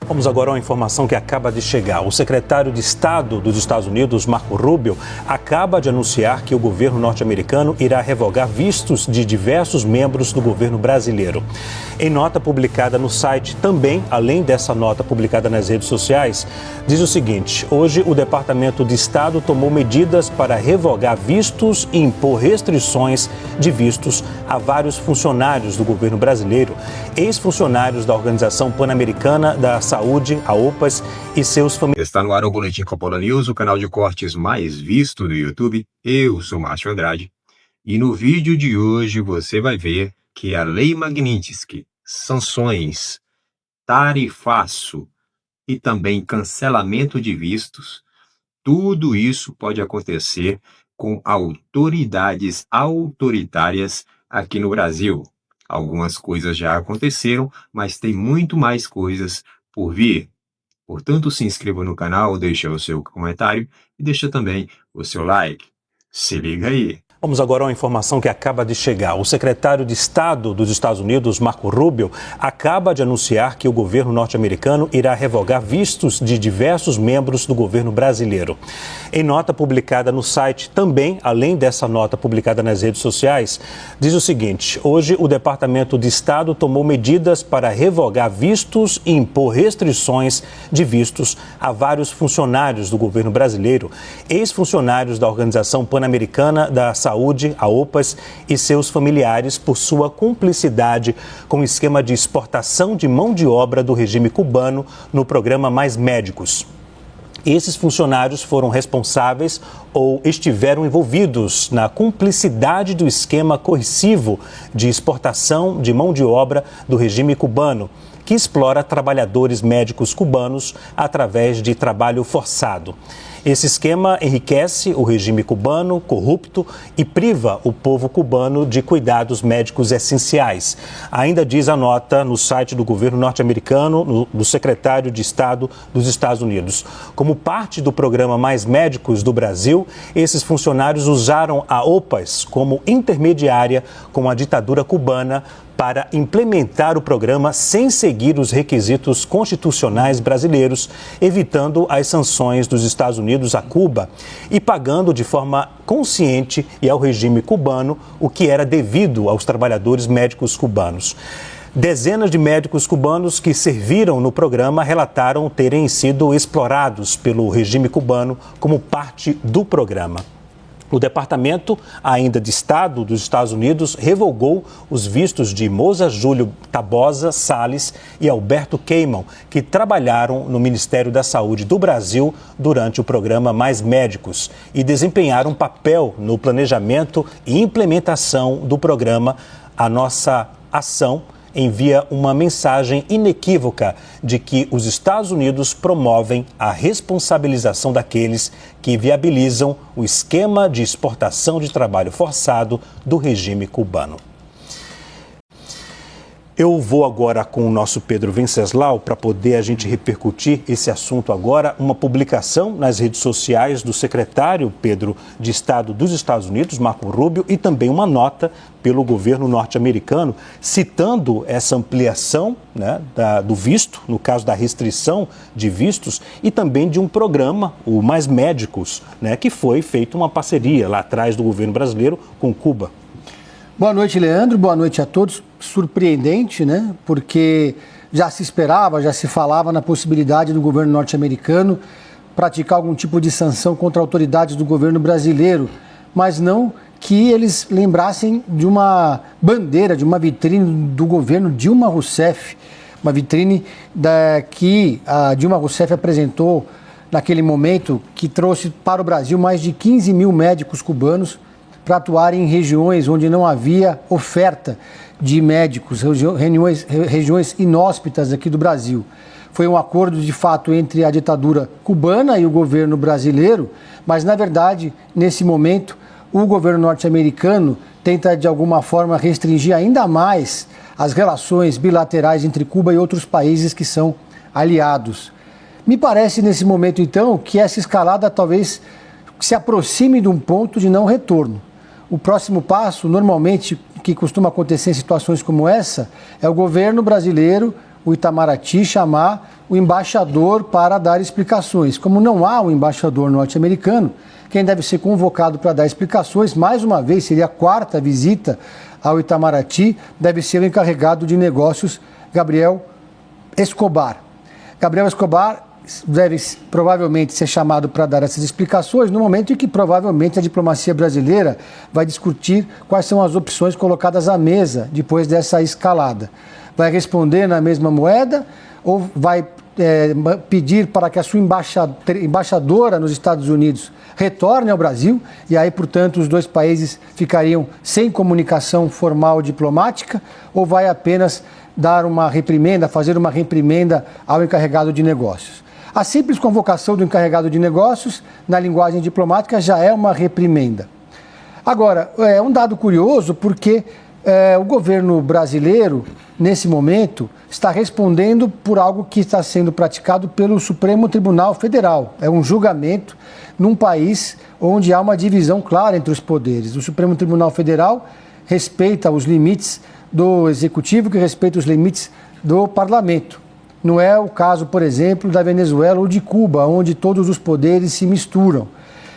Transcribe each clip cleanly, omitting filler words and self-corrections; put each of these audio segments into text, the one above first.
Vamos agora a uma informação que acaba de chegar. O secretário de Estado dos Estados Unidos, Marco Rubio, acaba de anunciar que o governo norte-americano irá revogar vistos de diversos membros do governo brasileiro. Em nota publicada no site, também, além dessa nota publicada nas redes sociais, diz o seguinte: hoje o Departamento de Estado tomou medidas para revogar vistos e impor restrições de vistos a vários funcionários do governo brasileiro, ex-funcionários da Organização Pan-Americana da Saúde, a OPAS, e seus familiares. Está no ar o Boletim Coppola News, o canal de cortes mais visto do YouTube. Eu sou Márcio Andrade e no vídeo de hoje você vai ver que a Lei Magnitsky, sanções, tarifaço e também cancelamento de vistos, tudo isso pode acontecer com autoridades autoritárias aqui no Brasil. Algumas coisas já aconteceram, mas tem muito mais coisas por vir. Portanto, se inscreva no canal, deixa o seu comentário e deixa também o seu like. Se liga aí! Vamos agora a uma informação que acaba de chegar. O secretário de Estado dos Estados Unidos, Marco Rubio, acaba de anunciar que o governo norte-americano irá revogar vistos de diversos membros do governo brasileiro. Em nota publicada no site, também, além dessa nota publicada nas redes sociais, diz o seguinte: hoje o Departamento de Estado tomou medidas para revogar vistos e impor restrições de vistos a vários funcionários do governo brasileiro, ex-funcionários da Organização Pan-Americana da Saúde, a OPAS, e seus familiares por sua cumplicidade com o esquema de exportação de mão de obra do regime cubano no programa Mais Médicos. Esses funcionários foram responsáveis ou estiveram envolvidos na cumplicidade do esquema coercivo de exportação de mão de obra do regime cubano, que explora trabalhadores médicos cubanos através de trabalho forçado. Esse esquema enriquece o regime cubano corrupto e priva o povo cubano de cuidados médicos essenciais. Ainda diz a nota no site do governo norte-americano, do secretário de Estado dos Estados Unidos. Como parte do programa Mais Médicos do Brasil, esses funcionários usaram a OPAS como intermediária com a ditadura cubana para implementar o programa sem seguir os requisitos constitucionais brasileiros, evitando as sanções dos Estados Unidos a Cuba e pagando de forma consciente e ao regime cubano o que era devido aos trabalhadores médicos cubanos. Dezenas de médicos cubanos que serviram no programa relataram terem sido explorados pelo regime cubano como parte do programa. O Departamento ainda de Estado dos Estados Unidos revogou os vistos de Moza Júlio Tabosa Salles e Alberto Queimão, que trabalharam no Ministério da Saúde do Brasil durante o programa Mais Médicos e desempenharam papel no planejamento e implementação do programa. A nossa ação envia uma mensagem inequívoca de que os Estados Unidos promovem a responsabilização daqueles que viabilizam o esquema de exportação de trabalho forçado do regime cubano. Eu vou agora com o nosso Pedro Venceslau para poder a gente repercutir esse assunto agora. Uma publicação nas redes sociais do secretário, Pedro, de Estado dos Estados Unidos, Marco Rubio, e também uma nota pelo governo norte-americano citando essa ampliação, né, do visto, no caso da restrição de vistos, e também de um programa, o Mais Médicos, né, que foi feita uma parceria lá atrás do governo brasileiro com Cuba. Boa noite, Leandro. Boa noite a todos. Surpreendente, né? Porque já se esperava, já se falava na possibilidade do governo norte-americano praticar algum tipo de sanção contra autoridades do governo brasileiro, mas não que eles lembrassem de uma bandeira, de uma vitrine do governo Dilma Rousseff, uma vitrine que a Dilma Rousseff apresentou naquele momento, que trouxe para o Brasil mais de 15 mil médicos cubanos para atuar em regiões onde não havia oferta de médicos, regiões inóspitas aqui do Brasil. Foi um acordo, de fato, entre a ditadura cubana e o governo brasileiro, mas, na verdade, nesse momento, o governo norte-americano tenta, de alguma forma, restringir ainda mais as relações bilaterais entre Cuba e outros países que são aliados. Me parece, nesse momento, então, que essa escalada talvez se aproxime de um ponto de não retorno. O próximo passo, normalmente, que costuma acontecer em situações como essa, é o governo brasileiro, o Itamaraty, chamar o embaixador para dar explicações. Como não há um embaixador norte-americano, quem deve ser convocado para dar explicações, mais uma vez, seria a 4ª visita ao Itamaraty, deve ser o encarregado de negócios, Gabriel Escobar. Gabriel Escobar deve provavelmente ser chamado para dar essas explicações no momento em que provavelmente a diplomacia brasileira vai discutir quais são as opções colocadas à mesa depois dessa escalada. Vai responder na mesma moeda ou vai pedir para que a sua embaixadora nos Estados Unidos retorne ao Brasil e aí, portanto, os dois países ficariam sem comunicação formal diplomática, ou vai apenas dar uma reprimenda, fazer uma reprimenda ao encarregado de negócios? A simples convocação do encarregado de negócios, na linguagem diplomática, já é uma reprimenda. Agora, é um dado curioso porque o governo brasileiro, nesse momento, está respondendo por algo que está sendo praticado pelo Supremo Tribunal Federal. É um julgamento num país onde há uma divisão clara entre os poderes. O Supremo Tribunal Federal respeita os limites do Executivo, que respeita os limites do Parlamento. Não é o caso, por exemplo, da Venezuela ou de Cuba, onde todos os poderes se misturam.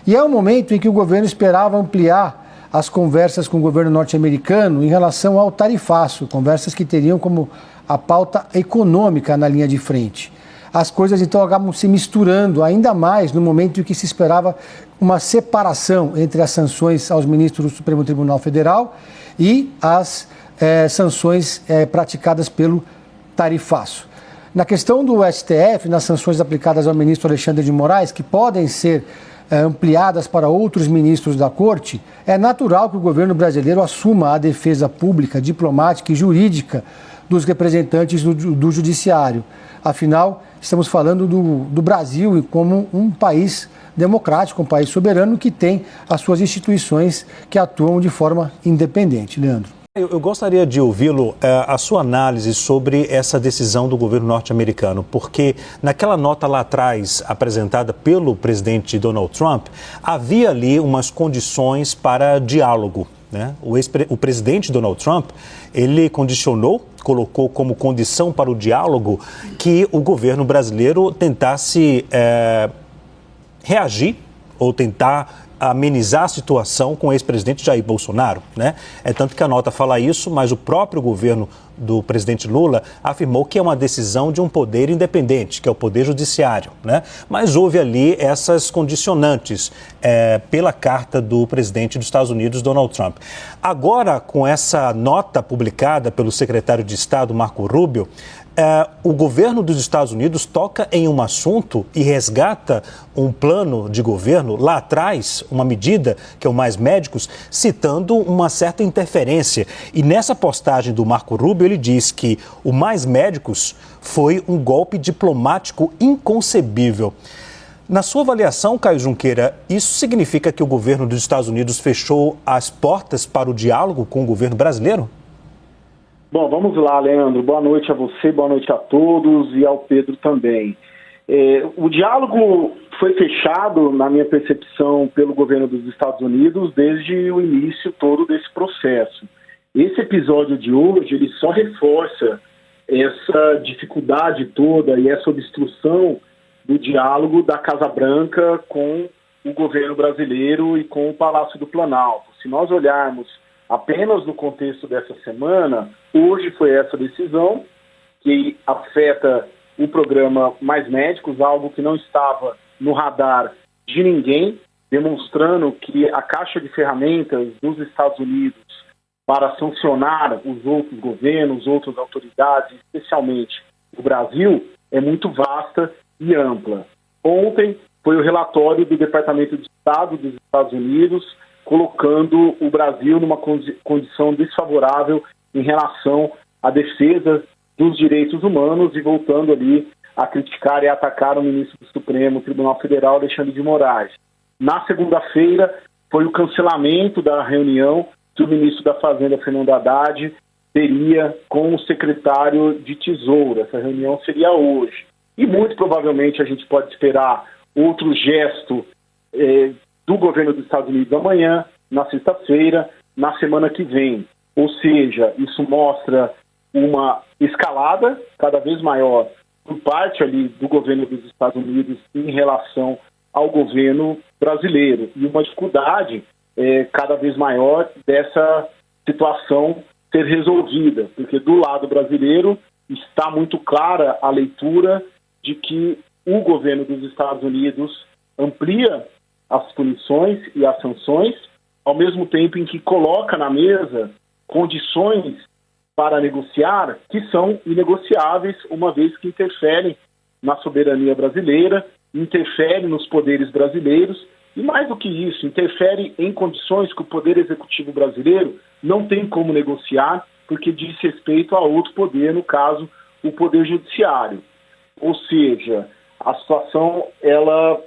E é um momento em que o governo esperava ampliar as conversas com o governo norte-americano em relação ao tarifaço, conversas que teriam como a pauta econômica na linha de frente. As coisas então acabam se misturando ainda mais no momento em que se esperava uma separação entre as sanções aos ministros do Supremo Tribunal Federal e as sanções praticadas pelo tarifaço. Na questão do STF, nas sanções aplicadas ao ministro Alexandre de Moraes, que podem ser ampliadas para outros ministros da Corte, é natural que o governo brasileiro assuma a defesa pública, diplomática e jurídica dos representantes do judiciário. Afinal, estamos falando do Brasil como um país democrático, um país soberano que tem as suas instituições que atuam de forma independente. Leandro. Eu gostaria de ouvi-lo, a sua análise sobre essa decisão do governo norte-americano, porque naquela nota lá atrás, apresentada pelo presidente Donald Trump, havia ali umas condições para diálogo, né? O presidente Donald Trump, ele colocou como condição para o diálogo que o governo brasileiro tentasse reagir ou tentar amenizar a situação com o ex-presidente Jair Bolsonaro, né? É tanto que a nota fala isso, mas o próprio governo do presidente Lula afirmou que é uma decisão de um poder independente, que é o poder judiciário, né? Mas houve ali essas condicionantes pela carta do presidente dos Estados Unidos, Donald Trump. Agora, com essa nota publicada pelo secretário de Estado, Marco Rubio, o governo dos Estados Unidos toca em um assunto e resgata um plano de governo lá atrás, uma medida que é o Mais Médicos, citando uma certa interferência. E nessa postagem do Marco Rubio, ele diz que o Mais Médicos foi um golpe diplomático inconcebível. Na sua avaliação, Caio Junqueira, isso significa que o governo dos Estados Unidos fechou as portas para o diálogo com o governo brasileiro? Bom, vamos lá, Leandro. Boa noite a você, boa noite a todos e ao Pedro também. O diálogo foi fechado, na minha percepção, pelo governo dos Estados Unidos desde o início todo desse processo. Esse episódio de hoje, ele só reforça essa dificuldade toda e essa obstrução do diálogo da Casa Branca com o governo brasileiro e com o Palácio do Planalto. Se nós olharmos apenas no contexto dessa semana, hoje foi essa decisão que afeta o programa Mais Médicos, algo que não estava no radar de ninguém, demonstrando que a caixa de ferramentas dos Estados Unidos para sancionar os outros governos, outras autoridades, especialmente o Brasil, é muito vasta e ampla. Ontem foi o relatório do Departamento de Estado dos Estados Unidos colocando o Brasil numa condição desfavorável em relação à defesa dos direitos humanos e voltando ali a criticar e atacar o ministro do Supremo Tribunal Federal, Alexandre de Moraes. Na segunda-feira foi o cancelamento da reunião que o ministro da Fazenda, Fernando Haddad, teria com o secretário de Tesouro. Essa reunião seria hoje. E muito provavelmente a gente pode esperar outro gesto do governo dos Estados Unidos amanhã, na sexta-feira, na semana que vem. Ou seja, isso mostra uma escalada cada vez maior por parte ali do governo dos Estados Unidos em relação ao governo brasileiro e uma dificuldade cada vez maior dessa situação ser resolvida, porque do lado brasileiro está muito clara a leitura de que o governo dos Estados Unidos amplia as punições e as sanções, ao mesmo tempo em que coloca na mesa condições para negociar que são inegociáveis, uma vez que interferem na soberania brasileira, interferem nos poderes brasileiros e, mais do que isso, interfere em condições que o Poder Executivo brasileiro não tem como negociar, porque diz respeito a outro poder, no caso, o Poder Judiciário. Ou seja, a situação ela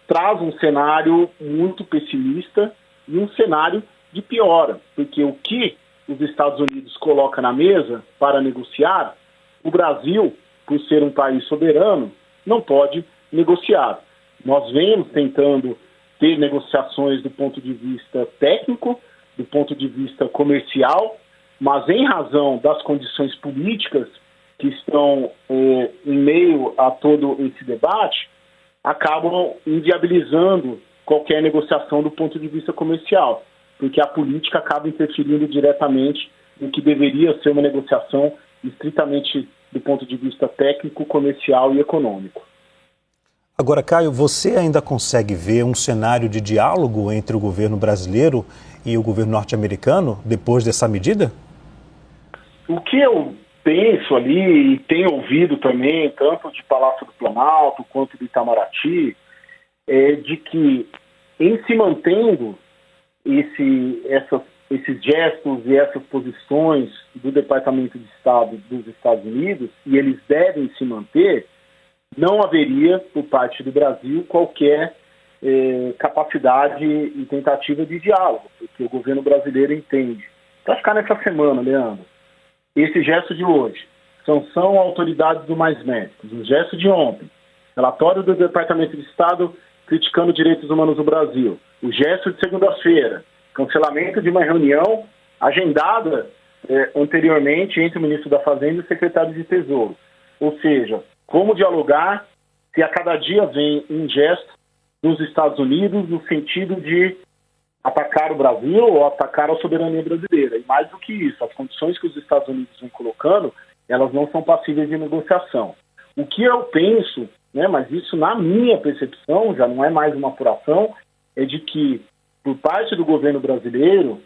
traz um cenário muito pessimista e um cenário de piora, porque o que os Estados Unidos coloca na mesa para negociar, o Brasil, por ser um país soberano, não pode negociar. Nós vemos tentando ter negociações do ponto de vista técnico, do ponto de vista comercial, mas em razão das condições políticas que estão em meio a todo esse debate, acabam inviabilizando qualquer negociação do ponto de vista comercial, porque a política acaba interferindo diretamente no que deveria ser uma negociação estritamente do ponto de vista técnico, comercial e econômico. Agora, Caio, você ainda consegue ver um cenário de diálogo entre o governo brasileiro e o governo norte-americano depois dessa medida? O que eu penso ali e tenho ouvido também, tanto de Palácio do Planalto quanto do Itamaraty, é de que em se mantendo esses gestos e essas posições do Departamento de Estado dos Estados Unidos, e eles devem se manter, não haveria, por parte do Brasil, qualquer capacidade e tentativa de diálogo, porque o governo brasileiro entende. Para ficar nessa semana, Leandro, esse gesto de hoje, sanção a autoridades do Mais Médicos, o gesto de ontem, relatório do Departamento de Estado criticando direitos humanos no Brasil, o gesto de segunda-feira, cancelamento de uma reunião agendada anteriormente entre o ministro da Fazenda e o secretário de Tesouro. Ou seja, como dialogar se a cada dia vem um gesto dos Estados Unidos no sentido de atacar o Brasil ou atacar a soberania brasileira. E mais do que isso, as condições que os Estados Unidos vêm colocando, elas não são passíveis de negociação. O que eu penso, mas isso na minha percepção, já não é mais uma apuração, é de que, por parte do governo brasileiro,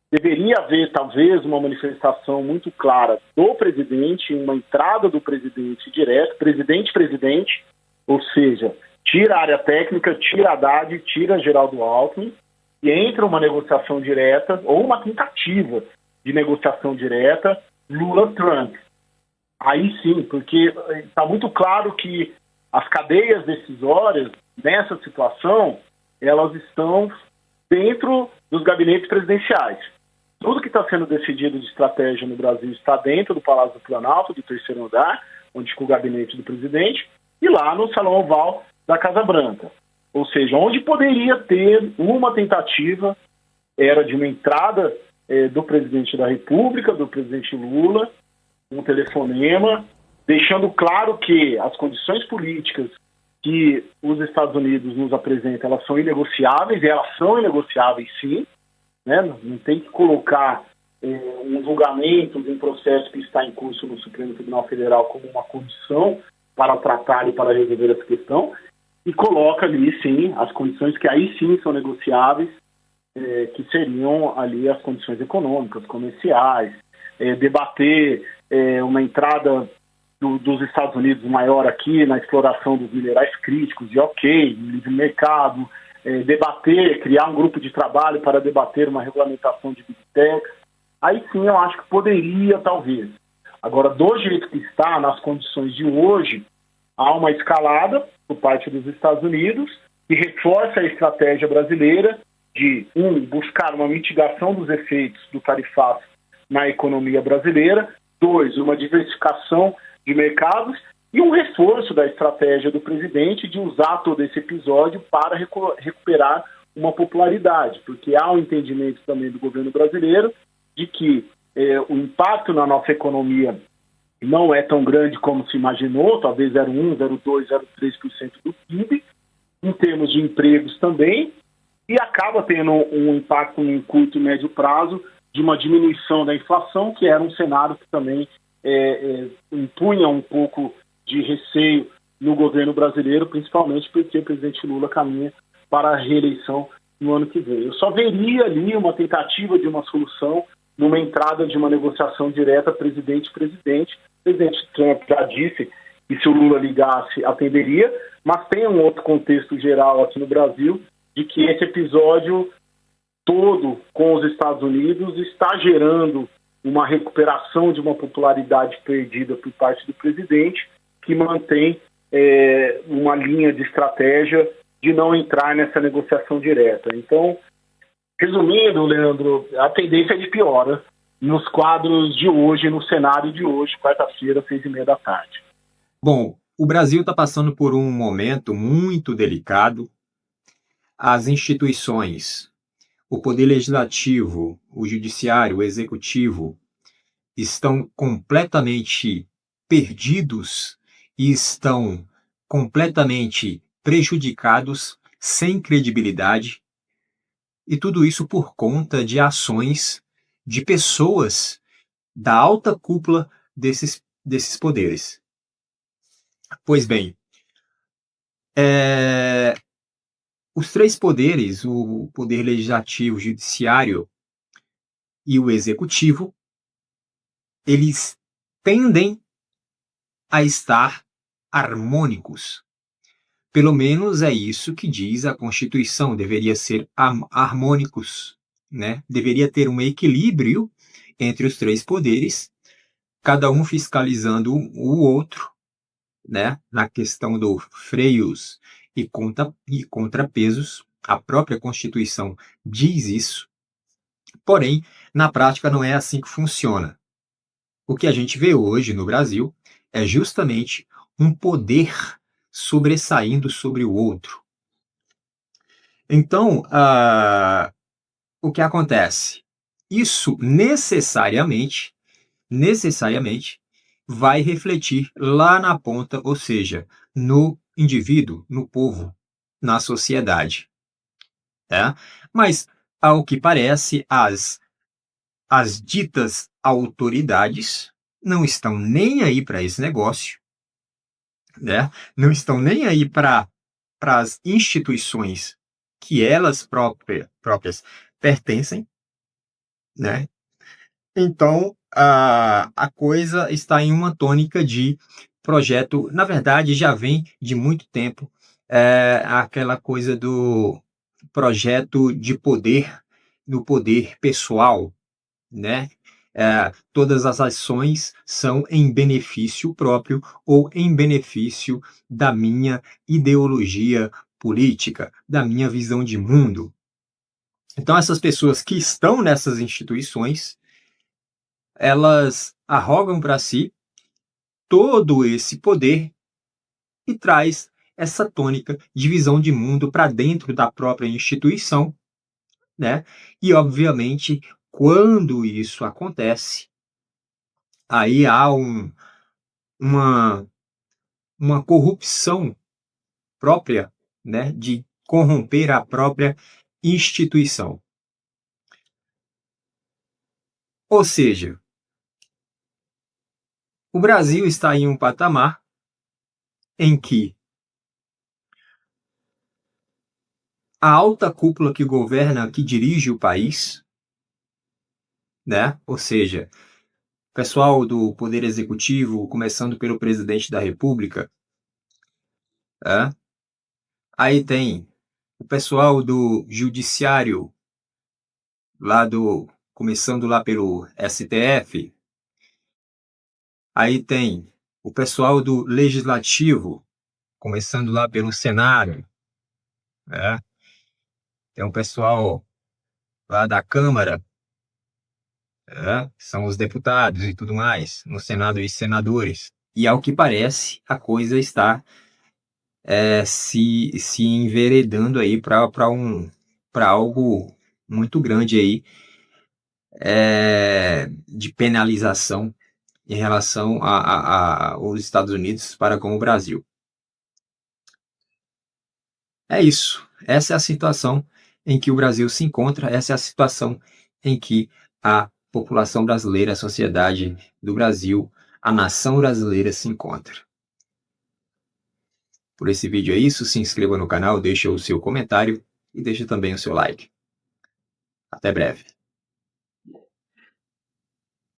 deveria haver talvez uma manifestação muito clara do presidente, uma entrada do presidente direto, presidente, ou seja, tira a área técnica, tira a Haddad, tira Geraldo Alckmin, e entra uma negociação direta, ou uma tentativa de negociação direta, Lula-Trump. Aí sim, porque está muito claro que as cadeias decisórias, nessa situação, elas estão dentro dos gabinetes presidenciais. Tudo que está sendo decidido de estratégia no Brasil está dentro do Palácio do Planalto, do terceiro andar, onde fica o gabinete do presidente, e lá no Salão Oval da Casa Branca. Ou seja, onde poderia ter uma tentativa, era de uma entrada do presidente da República, do presidente Lula, um telefonema, deixando claro que as condições políticas que os Estados Unidos nos apresentam, elas são inegociáveis, e elas são inegociáveis sim, não tem que colocar um julgamento de um processo que está em curso no Supremo Tribunal Federal como uma condição para tratar e para resolver essa questão, e coloca ali sim as condições que aí sim são negociáveis, que seriam ali as condições econômicas, comerciais, debater uma entrada dos Estados Unidos maior aqui na exploração dos minerais críticos, de livre mercado, debater, criar um grupo de trabalho para debater uma regulamentação de Big Tech. Aí sim eu acho que poderia, talvez. Agora, do jeito que está, nas condições de hoje, há uma escalada por parte dos Estados Unidos que reforça a estratégia brasileira de, buscar uma mitigação dos efeitos do tarifaço na economia brasileira, 2, uma diversificação de mercados e um reforço da estratégia do presidente de usar todo esse episódio para recuperar uma popularidade, porque há um entendimento também do governo brasileiro de que o impacto na nossa economia não é tão grande como se imaginou, talvez 0,1, 0,2, 0,3% do PIB, em termos de empregos também, e acaba tendo um impacto em curto e médio prazo de uma diminuição da inflação, que era um cenário que também impunha um pouco de receio no governo brasileiro, principalmente porque o presidente Lula caminha para a reeleição no ano que vem. Eu só veria ali uma tentativa de uma solução numa entrada de uma negociação direta presidente-presidente. O presidente Trump já disse que se o Lula ligasse, atenderia, mas tem um outro contexto geral aqui no Brasil de que esse episódio todo com os Estados Unidos está gerando uma recuperação de uma popularidade perdida por parte do presidente, que mantém uma linha de estratégia de não entrar nessa negociação direta. Então, resumindo, Leandro, a tendência é de piora nos quadros de hoje, no cenário de hoje, quarta-feira, 6:30 da tarde. Bom, o Brasil está passando por um momento muito delicado. As instituições, o Poder Legislativo, o Judiciário, o Executivo, estão completamente perdidos e estão completamente prejudicados, sem credibilidade, e tudo isso por conta de ações de pessoas da alta cúpula desses poderes. Pois bem, os três poderes, o Poder Legislativo, o Judiciário e o Executivo, eles tendem a estar harmônicos. Pelo menos é isso que diz a Constituição, deveria ser harmônicos, né? Deveria ter um equilíbrio entre os três poderes, cada um fiscalizando o outro, né? Na questão dos freios e contrapesos. A própria Constituição diz isso, porém, na prática não é assim que funciona. O que a gente vê hoje no Brasil é justamente um poder sobressaindo sobre o outro. Então, o que acontece? Isso necessariamente vai refletir lá na ponta, ou seja, no indivíduo, no povo, na sociedade. Tá? Mas, ao que parece, as ditas autoridades não estão nem aí para esse negócio, né? Não estão nem aí para as instituições que elas próprias pertencem, né? Então, a coisa está em uma tônica de projeto, na verdade, já vem de muito tempo, aquela coisa do projeto de poder, do poder pessoal, né? Todas as ações são em benefício próprio ou em benefício da minha ideologia política, da minha visão de mundo. Então, essas pessoas que estão nessas instituições, elas arrogam para si todo esse poder e traz essa tônica de visão de mundo para dentro da própria instituição, né? E, obviamente, quando isso acontece, aí há uma corrupção própria, né, de corromper a própria instituição. Ou seja, o Brasil está em um patamar em que a alta cúpula que governa, que dirige o país, né, ou seja, o pessoal do Poder Executivo, começando pelo presidente da República, aí tem o pessoal do Judiciário, começando lá pelo STF, aí tem o pessoal do Legislativo, começando lá pelo Senado, né? Tem o pessoal lá da Câmara, são os deputados e tudo mais, no Senado e senadores. E ao que parece, a coisa está se enveredando aí para algo muito grande aí, de penalização em relação aos Estados Unidos para com o Brasil. É isso. Essa é a situação em que o Brasil se encontra, essa é a situação em que a população brasileira, a sociedade do Brasil, a nação brasileira se encontra. Por esse vídeo é isso, se inscreva no canal, deixe o seu comentário e deixe também o seu like. Até breve.